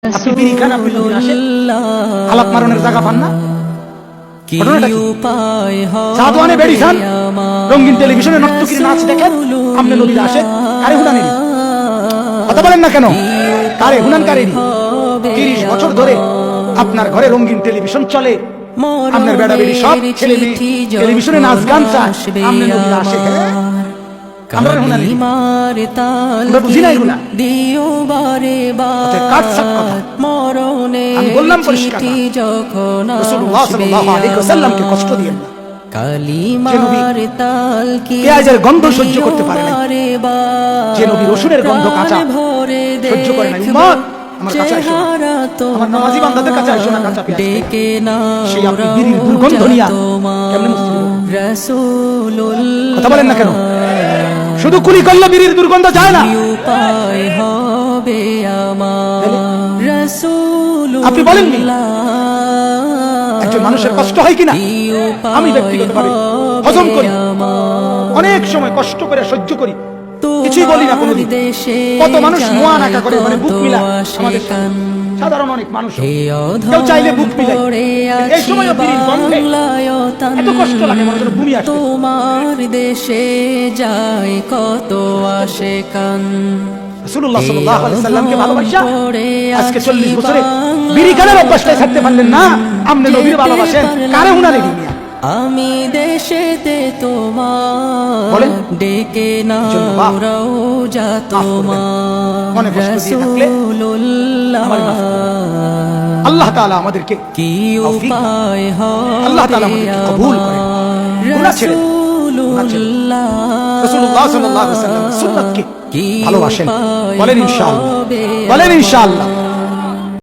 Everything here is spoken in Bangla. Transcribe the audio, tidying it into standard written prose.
আপনি বিড়ি খান, আপনি নবীর আশিক, আলাপ মারণের জায়গা পান না? সাধুয়ানে বেড়ি খান, রঙিন টেলিভিশনে নর্তকীর নাচ দেখেন, আপনি নবীর আশিক। কারে হুনানি? কথা বলেন না কেন? কারে হুনান? কারে? 30 বছর ধরে আপনার ঘরে রঙিন টেলিভিশন চলে, আপনার বেড়া বেড়ি সব ছেলে মেয়ে টেলিভিশনে নাচ গান চায়, আপনি নবীর আশিক। আমরা বুঝি না এগুলা। আমি বললাম পরিষ্কার, রাসূলুল্লাহ সাল্লাল্লাহু আলাইহি ওয়াসাল্লামকে কষ্ট দিয়েন না। পেঁয়াজের গন্ধ সহ্য করতে পারে না, যে নবী রসুনের গন্ধ কাঁচা সহ্য করে না। উম্মত, আমার কাছে আসো, আমার নামাজি বান্দাদের কাছে আসো না কাঁচা পেঁয়াজ। সেই আপনি বিড়ির দুর্গন্ধ নিয়া কেমনে মুসলিম? কথা বলেন না কেন? শুধু কুলি করলে বিড়ির দুর্গন্ধ যায় না। আপনি বলেননি একজন মানুষের কষ্ট হয় কিনা? আমি ব্যক্তিগতভাবে হজম করি, অনেক সময় কষ্ট করে সহ্য করি, কিছুই বলি না কোনোদিন। কত মানুষ নোয়া নাকা করে, মানে বুক মিলা আমাদের সাধারণ অনেক মানুষ, কেউ চাইলে বুক মিলাই, এই সময় বিড়ির গন্ধে এত কষ্ট লাগে, মানুষের ভূমি আসে। তোমার দেশে যায় কত আশিকান। রাসূলুল্লাহ সাল্লাল্লাহু আলাইহি ওয়াসাল্লামকে ভালোবাসা আজকে 40 বছরে বিড়ি খাওয়ার অভ্যাসটাই ছাড়তে পারলেন না। আপনি নবীর ভালোবাসেন, কারে হুনারে দুনিয়া? আমি দেশেতে তোমার ডেকে নাও রওজা তোমার রাসূলুল্লাহ। আল্লাহ তাআলা আমাদেরকে কি উপায় হয়, আল্লাহ তাআলা আমাদেরকে কবুল করেন। গুনাহ ছেড়ে রাসূলুল্লাহ সাল্লাল্লাহু আলাইহি ওয়াসাল্লাম সুন্নাতকে ভালোবাসেন। বলেন ইনশাআল্লাহ, বলেন ইনশাআল্লাহ।